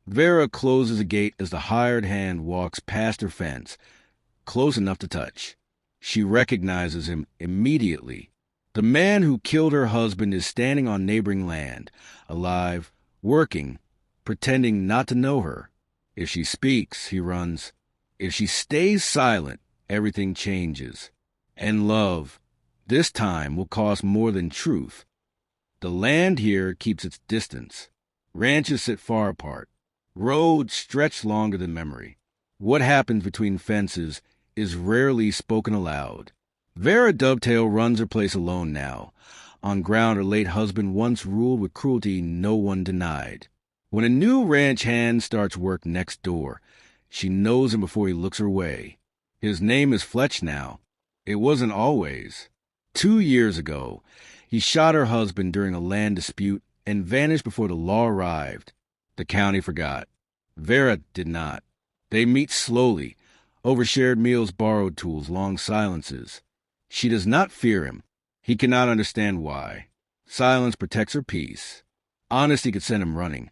Vera closes the gate as the hired hand walks past her fence, close enough to touch. She recognizes him immediately. The man who killed her husband is standing on neighboring land, alive, working, pretending not to know her. If she speaks, he runs. If she stays silent, everything changes. And love, this time, will cost more than truth. The land here keeps its distance. Ranches sit far apart. Roads stretch longer than memory. What happens between fences is rarely spoken aloud. Vera Dovetail runs her place alone now, on ground her late husband once ruled with cruelty no one denied. When a new ranch hand starts work next door, she knows him before he looks her way. His name is Fletch now. It wasn't always. 2 years ago, he shot her husband during a land dispute and vanished before the law arrived. The county forgot. Vera did not. They meet slowly, over shared meals, borrowed tools, long silences. She does not fear him. He cannot understand why. Silence protects her peace. Honesty could send him running,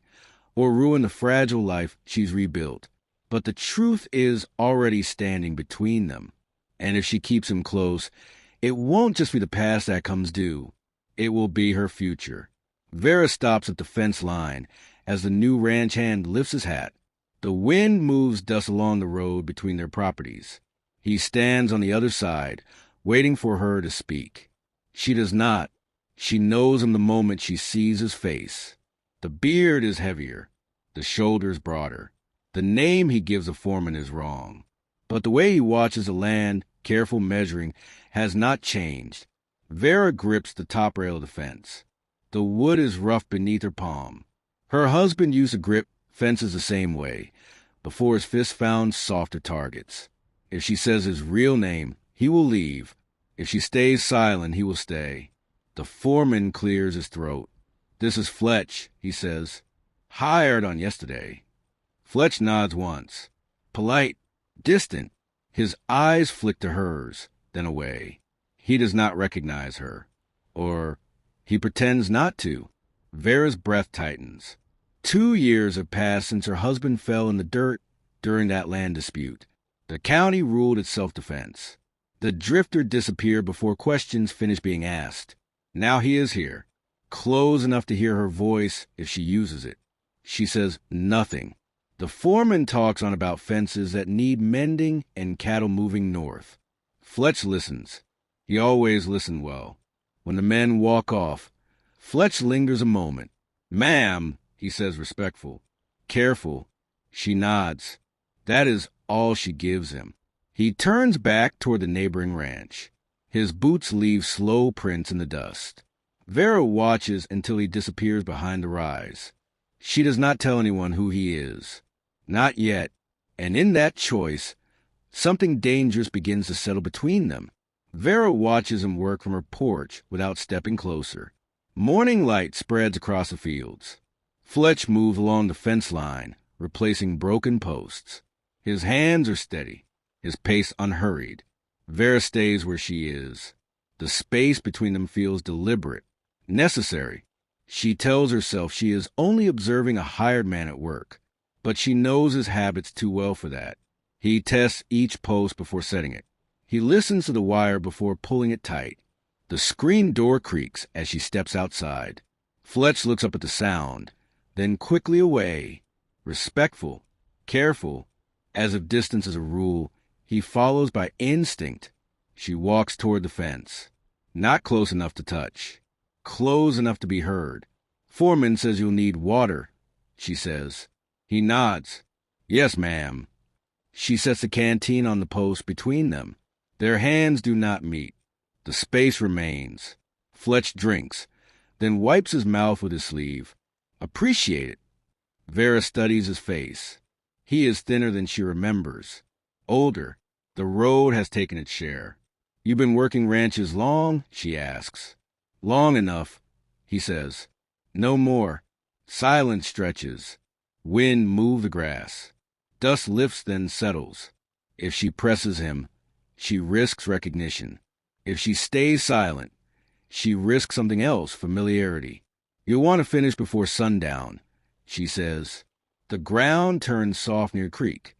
or ruin the fragile life she's rebuilt. But the truth is already standing between them. And if she keeps him close, it won't just be the past that comes due. It will be her future. Vera stops at the fence line as the new ranch hand lifts his hat. The wind moves dust along the road between their properties. He stands on the other side, waiting for her to speak. She does not. She knows him the moment she sees his face. The beard is heavier, the shoulders broader. The name he gives the foreman is wrong. But the way he watches the land, careful measuring, has not changed. Vera grips the top rail of the fence. The wood is rough beneath her palm. Her husband used to grip fences the same way, before his fist found softer targets. If she says his real name, he will leave. If she stays silent, he will stay. The foreman clears his throat. "This is Fletch," he says. "Hired on yesterday." Fletch nods once. Polite, distant. His eyes flick to hers, then away. He does not recognize her. Or he pretends not to. Vera's breath tightens. 2 years have passed since her husband fell in the dirt during that land dispute. The county ruled its self-defense. The drifter disappeared before questions finished being asked. Now he is here, close enough to hear her voice if she uses it. She says nothing. The foreman talks on about fences that need mending and cattle moving north. Fletch listens. He always listened well. When the men walk off, Fletch lingers a moment. "Ma'am," he says, respectful. Careful. She nods. That is all she gives him. He turns back toward the neighboring ranch. His boots leave slow prints in the dust. Vera watches until he disappears behind the rise. She does not tell anyone who he is. Not yet. And in that choice, something dangerous begins to settle between them. Vera watches him work from her porch without stepping closer. Morning light spreads across the fields. Fletch moves along the fence line, replacing broken posts. His hands are steady, his pace unhurried. Vera stays where she is. The space between them feels deliberate, necessary. She tells herself she is only observing a hired man at work, but she knows his habits too well for that. He tests each post before setting it. He listens to the wire before pulling it tight. The screen door creaks as she steps outside. Fletch looks up at the sound, then quickly away. Respectful, careful, as if distance is a rule, he follows by instinct. She walks toward the fence. Not close enough to touch. Close enough to be heard. "Foreman says you'll need water," she says. He nods. "Yes, ma'am." She sets the canteen on the post between them. Their hands do not meet. The space remains. Fletch drinks, then wipes his mouth with his sleeve. Appreciate it. Vera studies his face. He is thinner than she remembers. Older. The road has taken its share. "You been working ranches long?" she asks. "Long enough," he says. "No more." Silence stretches. Wind moves the grass. Dust lifts, then settles. If she presses him, she risks recognition. If she stays silent, she risks something else, familiarity. "You'll want to finish before sundown," she says. The ground turns soft near the creek.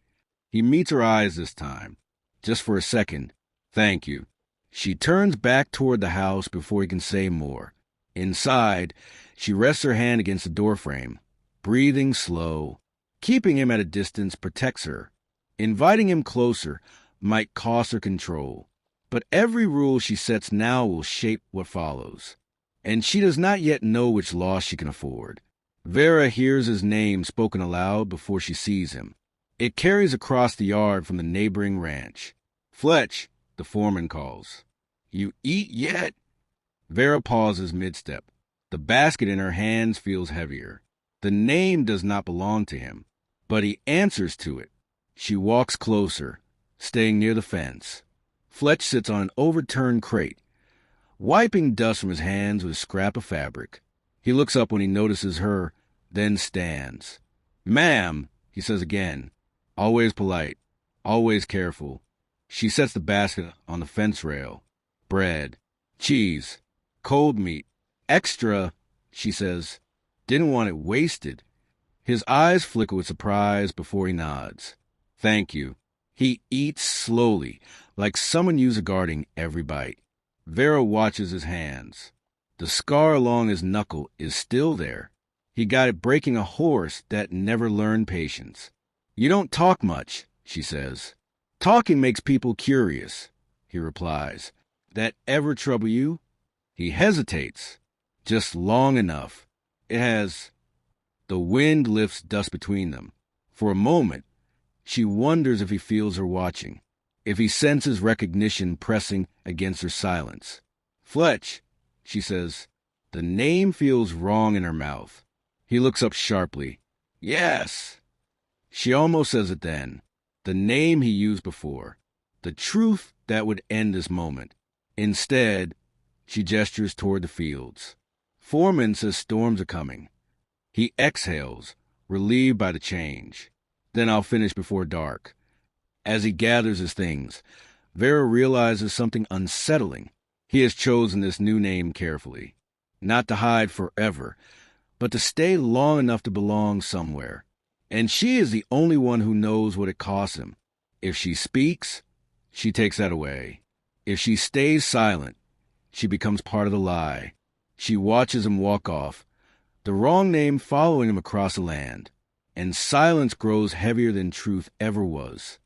He meets her eyes this time. Just for a second. Thank you. She turns back toward the house before he can say more. Inside, she rests her hand against the doorframe. Breathing slow. Keeping him at a distance protects her. Inviting him closer might cost her control. But every rule she sets now will shape what follows. And she does not yet know which loss she can afford. Vera hears his name spoken aloud before she sees him. It carries across the yard from the neighboring ranch. Fletch, the foreman calls. You eat yet? Vera pauses mid-step. The basket in her hands feels heavier. The name does not belong to him, but he answers to it. She walks closer, staying near the fence. Fletch sits on an overturned crate, wiping dust from his hands with a scrap of fabric. He looks up when he notices her, then stands. Ma'am, he says again, always polite, always careful. She sets the basket on the fence rail. Bread, cheese, cold meat, extra, she says. Didn't want it wasted. His eyes flicker with surprise before he nods. Thank you. He eats slowly, like someone user guarding every bite. Vera watches his hands. The scar along his knuckle is still there. He got it breaking a horse that never learned patience. You don't talk much, she says. Talking makes people curious, he replies. That ever trouble you? He hesitates. Just long enough. It has. The wind lifts dust between them. For a moment, she wonders if he feels her watching, if he senses recognition pressing against her silence. Fletch, she says. The name feels wrong in her mouth. He looks up sharply. Yes. She almost says it then. The name he used before. The truth that would end this moment. Instead, she gestures toward the fields. Foreman says storms are coming. He exhales, relieved by the change. Then I'll finish before dark. As he gathers his things, Vera realizes something unsettling. He has chosen this new name carefully. Not to hide forever, but to stay long enough to belong somewhere. And she is the only one who knows what it costs him. If she speaks, she takes that away. If she stays silent, she becomes part of the lie. She watches him walk off, the wrong name following him across the land, and silence grows heavier than truth ever was.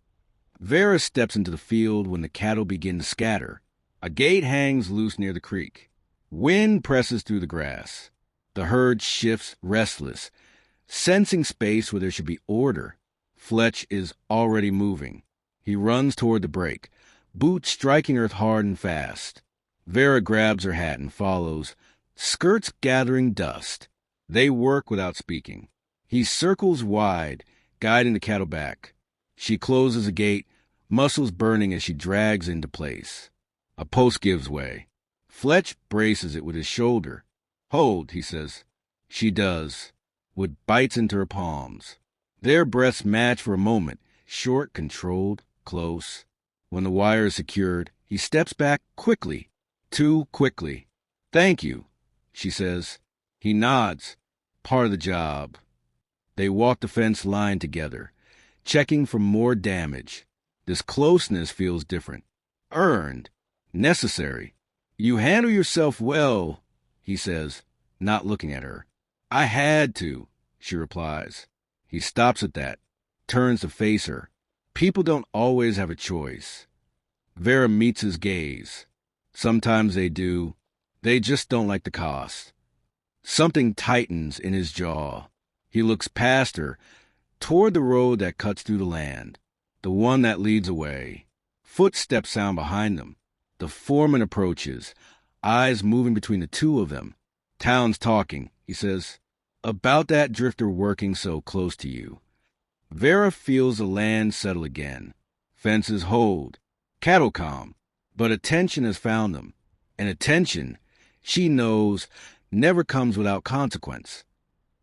Vera steps into the field when the cattle begin to scatter. A gate hangs loose near the creek. Wind presses through the grass. The herd shifts, restless, sensing space where there should be order. Fletch is already moving. He runs toward the break, boots striking earth hard and fast. Vera grabs her hat and follows, skirts gathering dust. They work without speaking. He circles wide, guiding the cattle back. She closes the gate, muscles burning as she drags into place. A post gives way. Fletch braces it with his shoulder. Hold, he says. She does. Wood bites into her palms. Their breaths match for a moment, short, controlled, close. When the wire is secured, he steps back quickly, too quickly. Thank you, she says. He nods. Part of the job. They walk the fence line together, checking for more damage. This closeness feels different. Earned. Necessary. You handle yourself well, he says, not looking at her. I had to, she replies. He stops at that, turns to face her. People don't always have a choice. Vera meets his gaze. Sometimes they do. They just don't like the cost. Something tightens in his jaw. He looks past her, toward the road that cuts through the land, the one that leads away. Footsteps sound behind them. The foreman approaches, eyes moving between the two of them. Town's talking, he says, about that drifter working so close to you. Vera feels the land settle again. Fences hold, cattle calm, but attention has found them. And attention, she knows, never comes without consequence.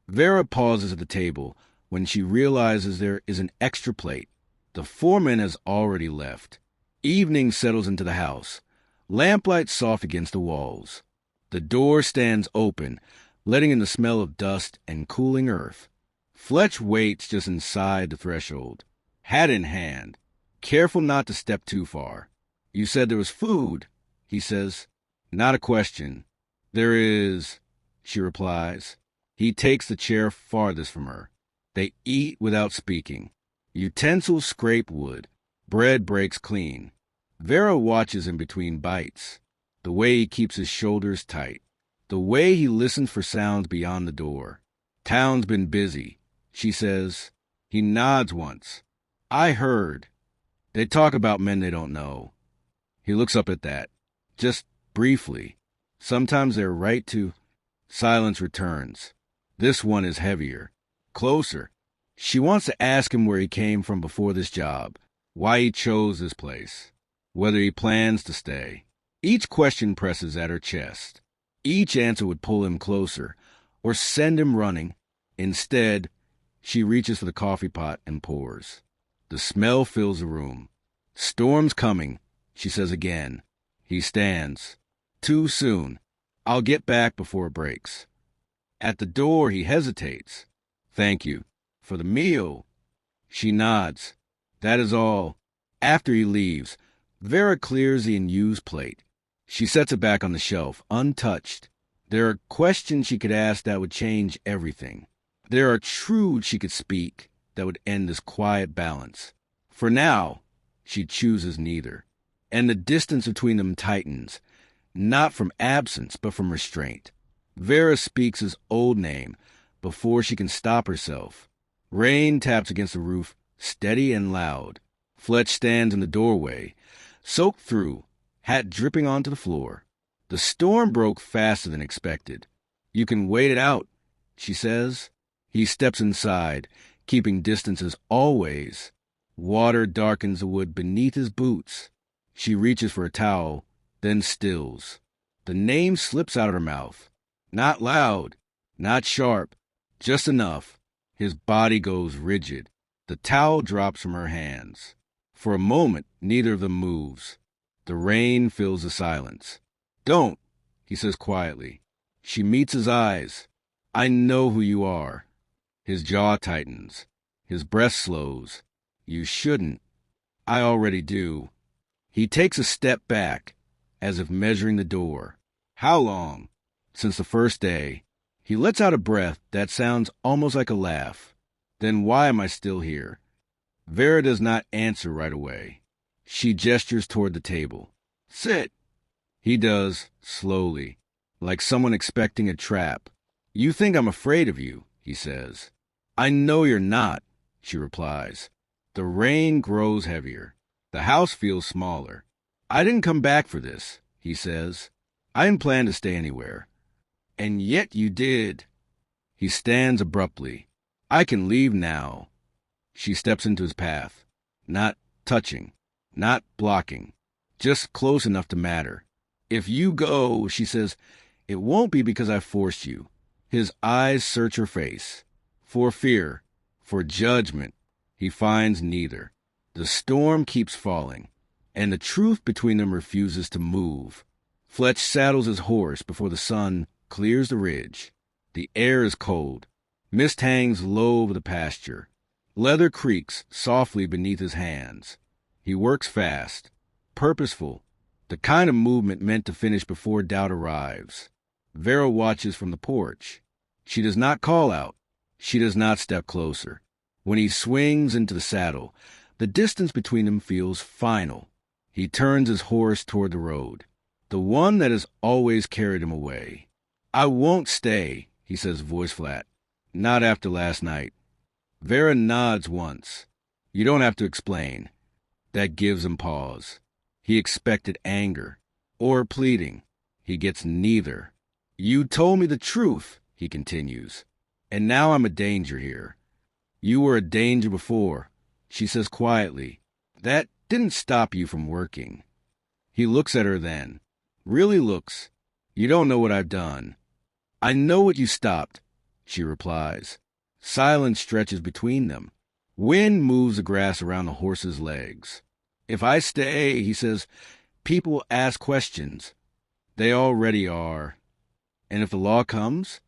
Vera pauses at the table when she realizes there is an extra plate. The foreman has already left. Evening settles into the house, lamplight soft against the walls. The door stands open, letting in the smell of dust and cooling earth. Fletch waits just inside the threshold, hat in hand, careful not to step too far. You said there was food, he says. Not a question. There is, she replies. He takes the chair farthest from her. They eat without speaking. Utensils scrape wood. Bread breaks clean. Vera watches him between bites. The way he keeps his shoulders tight. The way he listens for sounds beyond the door. Town's been busy, she says. He nods once. I heard. They talk about men they don't know. He looks up at that. Just briefly. Sometimes they're right to... Silence returns. This one is heavier. Closer. She wants to ask him where he came from before this job. Why he chose this place. Whether he plans to stay. Each question presses at her chest. Each answer would pull him closer, or send him running. Instead, she reaches for the coffee pot and pours. The smell fills the room. Storm's coming, she says again. He stands. Too soon. I'll get back before it breaks. At the door, he hesitates. Thank you. For the meal. She nods. That is all. After he leaves, Vera clears the unused plate. She sets it back on the shelf, untouched. There are questions she could ask that would change everything. There are truths she could speak that would end this quiet balance. For now, she chooses neither. And the distance between them tightens, not from absence, but from restraint. Vera speaks his old name before she can stop herself. Rain taps against the roof, steady and loud. Fletch stands in the doorway, soaked through, hat dripping onto the floor. The storm broke faster than expected. You can wait it out, she says. He steps inside, keeping distance as always. Water darkens the wood beneath his boots. She reaches for a towel, then stills. The name slips out of her mouth. Not loud, not sharp, just enough. His body goes rigid. The towel drops from her hands. For a moment, neither of them moves. The rain fills the silence. Don't, he says quietly. She meets his eyes. I know who you are. His jaw tightens. His breath slows. You shouldn't. I already do. He takes a step back, as if measuring the door. How long? Since the first day. He lets out a breath that sounds almost like a laugh. Then why am I still here? Vera does not answer right away. She gestures toward the table. Sit. He does, slowly, like someone expecting a trap. You think I'm afraid of you, he says. I know you're not, she replies. The rain grows heavier. The house feels smaller. I didn't come back for this, he says. I didn't plan to stay anywhere. And yet you did. He stands abruptly. I can leave now. She steps into his path. Not touching. Not blocking. Just close enough to matter. If you go, she says, it won't be because I forced you. His eyes search her face. For fear. For judgment. He finds neither. The storm keeps falling, and the truth between them refuses to move. Fletch saddles his horse before the sun clears the ridge. The air is cold. Mist hangs low over the pasture. Leather creaks softly beneath his hands. He works fast, purposeful, the kind of movement meant to finish before doubt arrives. Vera watches from the porch. She does not call out. She does not step closer. When he swings into the saddle, the distance between them feels final. He turns his horse toward the road, the one that has always carried him away. I won't stay, he says, voice flat. Not after last night. Vera nods once. You don't have to explain. That gives him pause. He expected anger or pleading. He gets neither. You told me the truth, he continues, and now I'm a danger here. You were a danger before, she says quietly. That didn't stop you from working. He looks at her then. Really looks. You don't know what I've done. I know what you stopped, she replies. Silence stretches between them. Wind moves the grass around the horse's legs. If I stay, he says, people will ask questions. They already are. And if the law comes,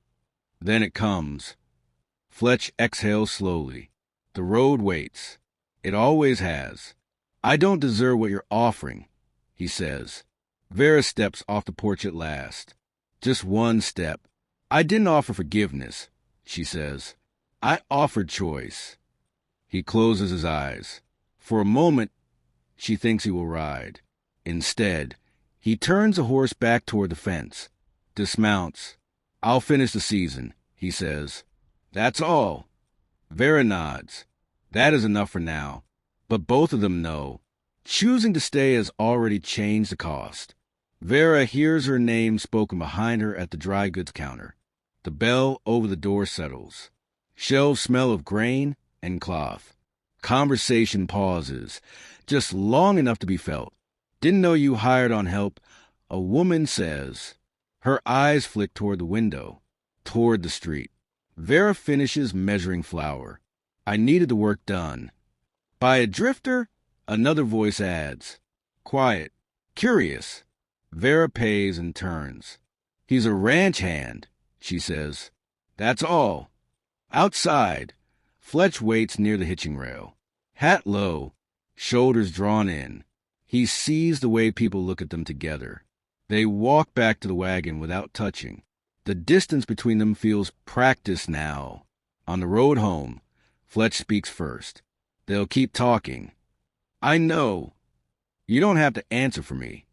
then it comes. Fletch exhales slowly. The road waits. It always has. I don't deserve what you're offering, he says. Vera steps off the porch at last. Just one step. I didn't offer forgiveness, she says. I offered choice. He closes his eyes. For a moment, she thinks he will ride. Instead, he turns the horse back toward the fence, dismounts. I'll finish the season, he says. That's all. Vera nods. That is enough for now. But both of them know. Choosing to stay has already changed the cost. Vera hears her name spoken behind her at the dry goods counter. The bell over the door settles. Shelves smell of grain and cloth. Conversation pauses, just long enough to be felt. Didn't know you hired on help, a woman says. Her eyes flick toward the window, toward the street. Vera finishes measuring flour. I needed the work done. By a drifter? Another voice adds. Quiet. Curious. Vera pays and turns. He's a ranch hand, she says. That's all. Outside, Fletch waits near the hitching rail. Hat low, shoulders drawn in. He sees the way people look at them together. They walk back to the wagon without touching. The distance between them feels practiced now. On the road home, Fletch speaks first. They'll keep talking. I know. You don't have to answer for me.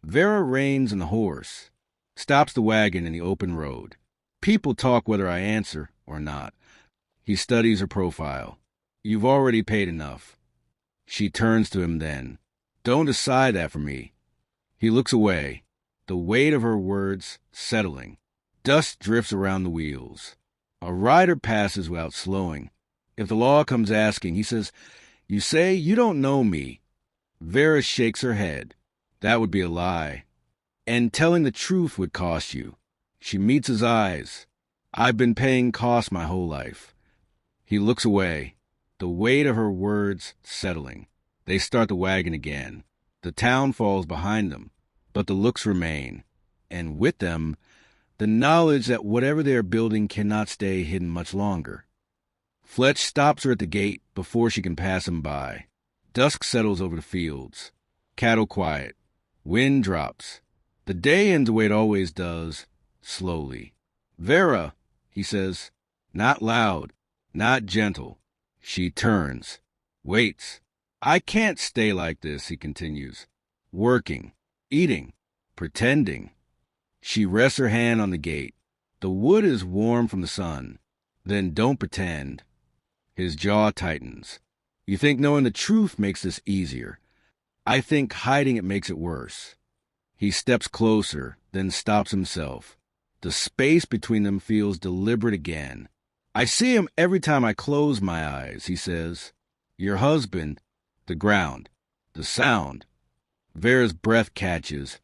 Vera reins in the horse, stops the wagon in the open road. People talk whether I answer or not. He studies her profile. You've already paid enough. She turns to him then. Don't decide that for me. He looks away, the weight of her words settling. Dust drifts around the wheels. A rider passes without slowing. If the law comes asking, he says, You say you don't know me. Vera shakes her head. That would be a lie. And telling the truth would cost you. She meets his eyes. I've been paying costs my whole life. He looks away, the weight of her words settling. They start the wagon again. The town falls behind them, but the looks remain. And with them, the knowledge that whatever they are building cannot stay hidden much longer. Fletch stops her at the gate before she can pass him by. Dusk settles over the fields. Cattle quiet. Wind drops. The day ends the way it always does, slowly. Vera, he says, not loud, not gentle. She turns, waits. I can't stay like this, he continues. Working, eating, pretending. She rests her hand on the gate. The wood is warm from the sun. Then don't pretend. His jaw tightens. You think knowing the truth makes this easier. I think hiding it makes it worse. He steps closer, then stops himself. The space between them feels deliberate again. I see him every time I close my eyes, he says. Your husband, the ground, the sound. Vera's breath catches,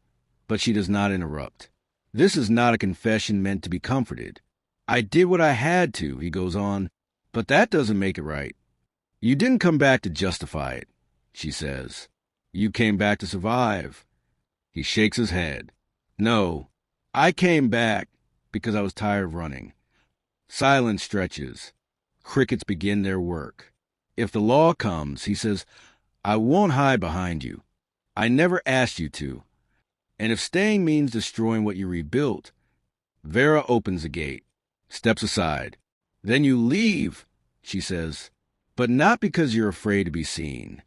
but she does not interrupt. This is not a confession meant to be comforted. I did what I had to, he goes on, but that doesn't make it right. You didn't come back to justify it, she says. You came back to survive. He shakes his head. No, I came back because I was tired of running. Silence stretches. Crickets begin their work. If the law comes, he says, I won't hide behind you. I never asked you to. And if staying means destroying what you rebuilt, Vera opens the gate, steps aside. Then you leave, she says, but not because you're afraid to be seen.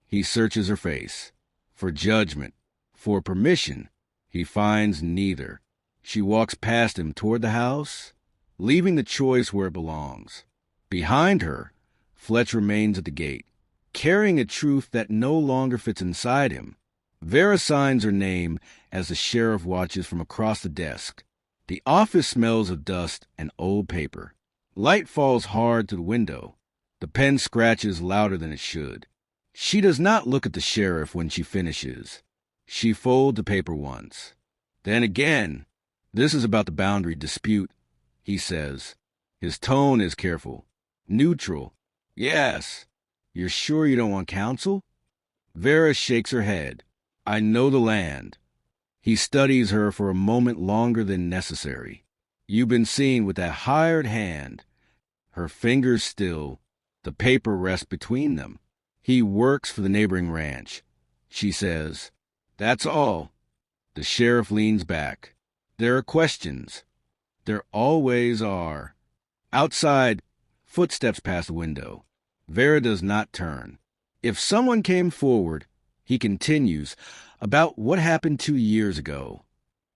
He searches her face. For judgment, for permission, he finds neither. She walks past him toward the house, leaving the choice where it belongs. Behind her, Fletch remains at the gate, carrying a truth that no longer fits inside him. Vera signs her name as the sheriff watches from across the desk. The office smells of dust and old paper. Light falls hard to the window. The pen scratches louder than it should. She does not look at the sheriff when she finishes. She folds the paper once. Then again. This is about the boundary dispute, he says. His tone is careful. Neutral. Yes. You're sure you don't want counsel? Vera shakes her head. I know the land. He studies her for a moment longer than necessary. You've been seen with that hired hand. Her fingers still. The paper rests between them. He works for the neighboring ranch. She says, "That's all." The sheriff leans back. There are questions. There always are. Outside, footsteps pass the window. Vera does not turn. If someone came forward, he continues, about what happened 2 years ago.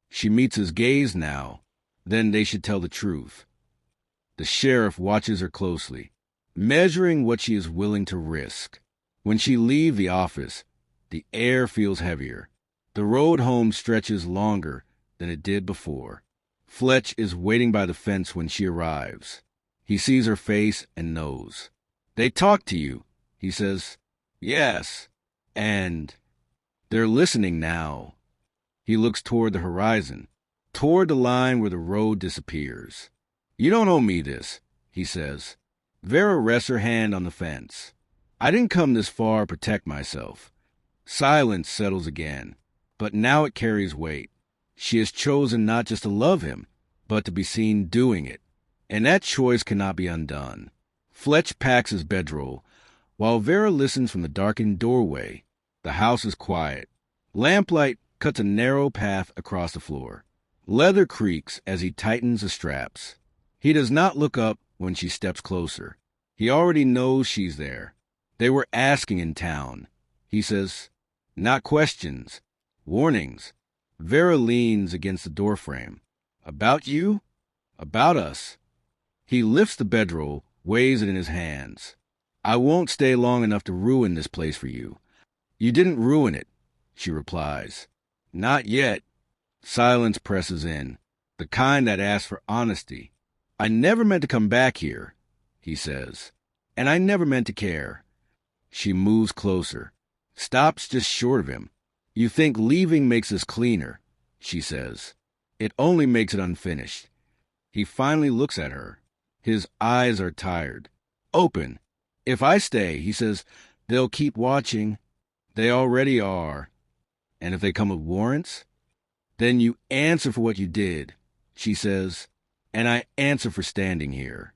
She meets his gaze now. Then they should tell the truth. The sheriff watches her closely, measuring what she is willing to risk. When she leaves the office, the air feels heavier. The road home stretches longer than it did before. Fletch is waiting by the fence when she arrives. He sees her face and knows. "They talked to you," he says. "Yes." And they're listening now. He looks toward the horizon, toward the line where the road disappears. "You don't owe me this," he says. Vera rests her hand on the fence. "I didn't come this far to protect myself." Silence settles again, but now it carries weight. She has chosen not just to love him, but to be seen doing it, and that choice cannot be undone. Fletch packs his bedroll, while Vera listens from the darkened doorway. The house is quiet. Lamplight cuts a narrow path across the floor. Leather creaks as he tightens the straps. He does not look up when she steps closer. He already knows she's there. They were asking in town. He says, "Not questions, warnings." Vera leans against the doorframe. "About you? About us." He lifts the bedroll, weighs it in his hands. "I won't stay long enough to ruin this place for you." "You didn't ruin it," she replies. "Not yet." Silence presses in, the kind that asks for honesty. "I never meant to come back here," he says. "And I never meant to care." She moves closer, stops just short of him. "You think leaving makes us cleaner," she says. "It only makes it unfinished." He finally looks at her. His eyes are tired, open. "If I stay," he says, "they'll keep watching." "They already are." "And if they come with warrants?" "Then you answer for what you did," she says. "And I answer for standing here."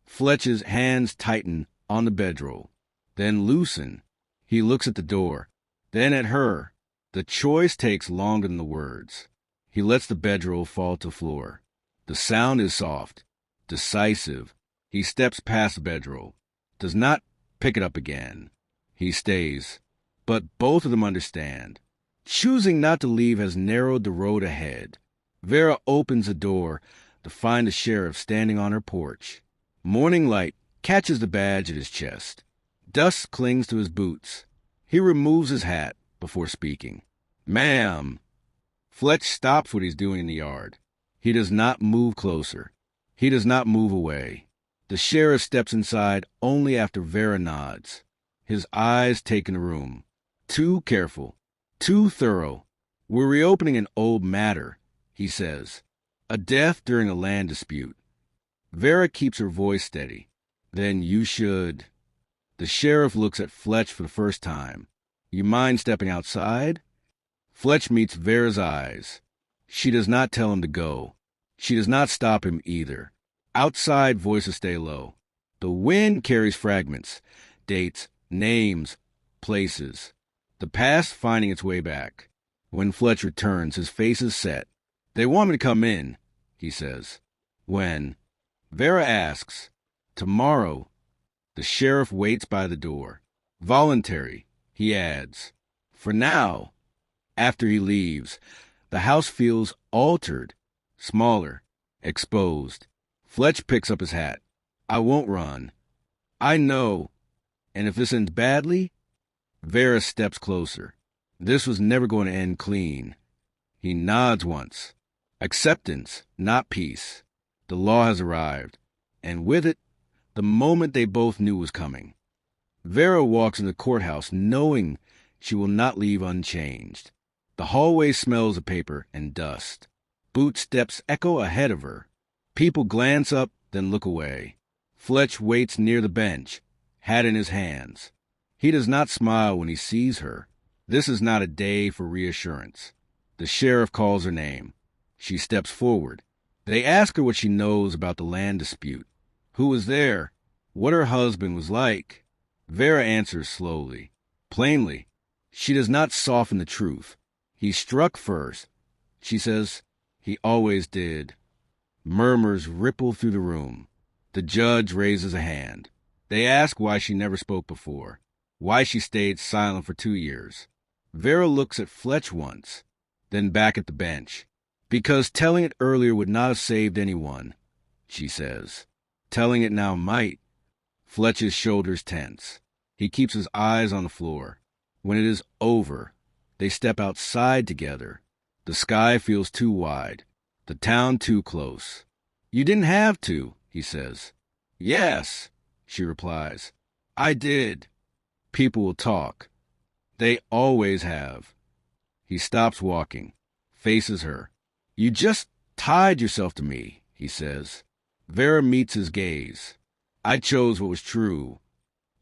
Fletch's hands tighten on the bedroll, then loosen. He looks at the door, then at her. The choice takes longer than the words. He lets the bedroll fall to the floor. The sound is soft, decisive. He steps past the bedroll, does not pick it up again. He stays. But both of them understand. Choosing not to leave has narrowed the road ahead. Vera opens the door to find the sheriff standing on her porch. Morning light catches the badge at his chest. Dust clings to his boots. He removes his hat before speaking. "Ma'am." Fletch stops what he's doing in the yard. He does not move closer. He does not move away. The sheriff steps inside only after Vera nods. His eyes take in the room. Too careful. Too thorough. "We're reopening an old matter," he says. "A death during a land dispute." Vera keeps her voice steady. "Then you should." The sheriff looks at Fletch for the first time. "You mind stepping outside?" Fletch meets Vera's eyes. She does not tell him to go. She does not stop him either. Outside, voices stay low. The wind carries fragments, dates, names, places. The past finding its way back. When Fletch returns, his face is set. "They want me to come in," he says. "When?" Vera asks. "Tomorrow." The sheriff waits by the door. "Voluntary," he adds. "For now." After he leaves, the house feels altered, smaller, exposed. Fletch picks up his hat. "I won't run." "I know. And if this ends badly?" Vera steps closer. This was never going to end clean. He nods once. Acceptance, not peace. The law has arrived, and with it, the moment they both knew was coming. Vera walks in the courthouse knowing she will not leave unchanged. The hallway smells of paper and dust. Boot steps echo ahead of her. People glance up, then look away. Fletch waits near the bench, hat in his hands. He does not smile when he sees her. This is not a day for reassurance. The sheriff calls her name. She steps forward. They ask her what she knows about the land dispute. who was there, what her husband was like. Vera answers slowly. Plainly, she does not soften the truth. He struck first. She says, he always did. Murmurs ripple through the room. The judge raises a hand. They ask why she never spoke before, why she stayed silent for 2 years. Vera looks at Fletch once, then back at the bench. Because telling it earlier would not have saved anyone, she says. Telling it now might. Fletch's shoulders tense. He keeps his eyes on the floor. When it is over, they step outside together. The sky feels too wide, the town too close. You didn't have to, he says. Yes, she replies. I did. People will talk. They always have. He stops walking, faces her. You just tied yourself to me, he says. Vera meets his gaze. I chose what was true.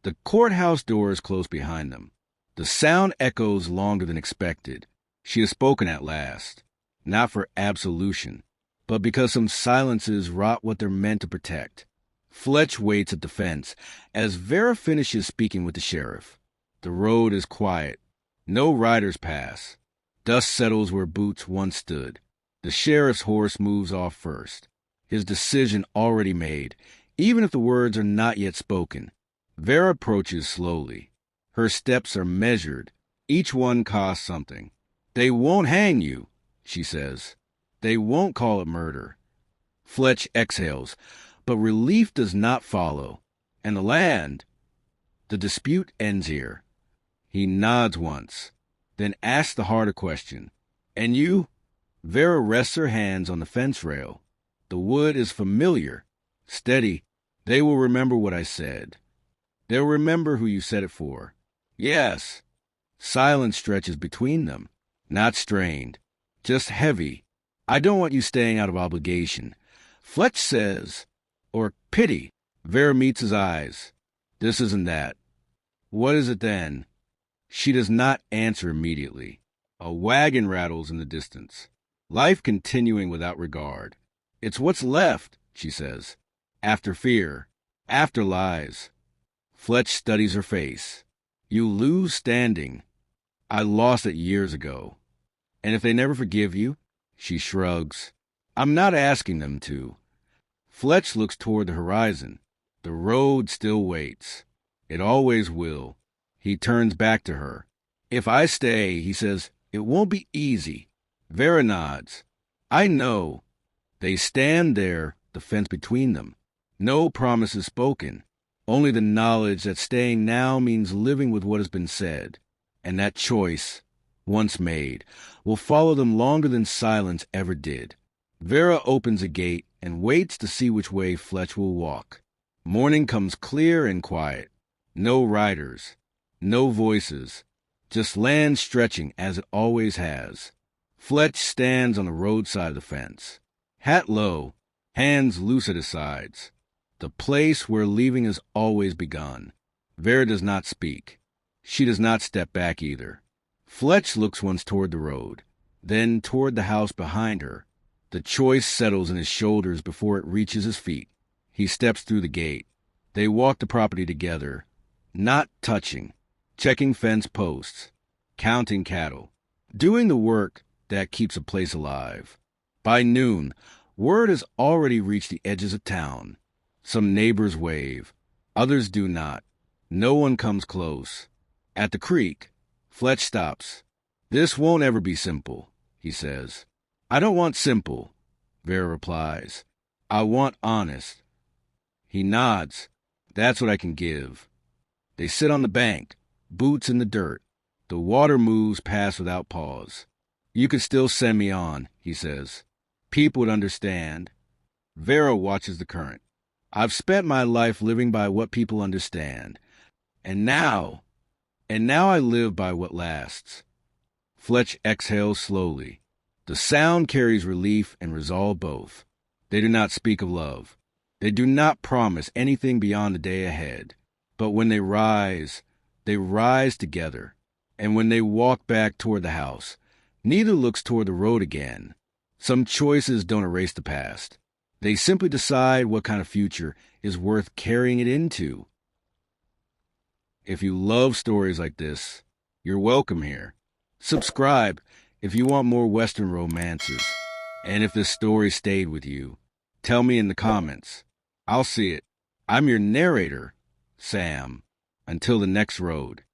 The courthouse door is close behind them. The sound echoes longer than expected. She has spoken at last, not for absolution, but because some silences rot what they're meant to protect. Fletch waits at the fence as Vera finishes speaking with the sheriff. The road is quiet. No riders pass. Dust settles where Boots once stood. The sheriff's horse moves off first, his decision already made, even if the words are not yet spoken. Vera approaches slowly. Her steps are measured. Each one costs something. They won't hang you, she says. They won't call it murder. Fletch exhales, but relief does not follow. And the land? The dispute ends here. He nods once, then asks the harder question. And you? Vera rests her hands on the fence rail. The wood is familiar, steady. They will remember what I said. They'll remember who you said it for. Yes. Silence stretches between them, not strained, just heavy. I don't want you staying out of obligation. Fletch says, or pity. Vera meets his eyes. This isn't that. What is it then? She does not answer immediately. A wagon rattles in the distance. Life continuing without regard. It's what's left, she says. After fear, after lies. Fletch studies her face. You lose standing. I lost it years ago. And if they never forgive you, she shrugs. I'm not asking them to. Fletch looks toward the horizon. The road still waits. It always will. He turns back to her. If I stay, he says, it won't be easy. Vera nods. I know. They stand there, the fence between them. No promises spoken. Only the knowledge that staying now means living with what has been said. And that choice, once made, will follow them longer than silence ever did. Vera opens a gate and waits to see which way Fletch will walk. Morning comes clear and quiet. No riders. No voices. Just land stretching as it always has. Fletch stands on the roadside of the fence. Hat low, hands loose at his sides. The place where leaving has always begun. Vera does not speak. She does not step back either. Fletch looks once toward the road, then toward the house behind her. The choice settles in his shoulders before it reaches his feet. He steps through the gate. They walk the property together, not touching, checking fence posts, counting cattle, doing the work that keeps a place alive. By noon, word has already reached the edges of town. Some neighbors wave. Others do not. No one comes close. At the creek, Fletch stops. This won't ever be simple, he says. I don't want simple, Vera replies. I want honest. He nods. That's what I can give. They sit on the bank, boots in the dirt. The water moves past without pause. You could still send me on, he says. People would understand. Vera watches the current. I've spent my life living by what people understand. And now I live by what lasts. Fletch exhales slowly. The sound carries relief and resolve both. They do not speak of love. They do not promise anything beyond the day ahead. But when they rise together. And when they walk back toward the house, neither looks toward the road again. Some choices don't erase the past. They simply decide what kind of future is worth carrying it into. If you love stories like this, you're welcome here. Subscribe if you want more Western romances. And if this story stayed with you, tell me in the comments. I'll see it. I'm your narrator, Sam. Until the next road.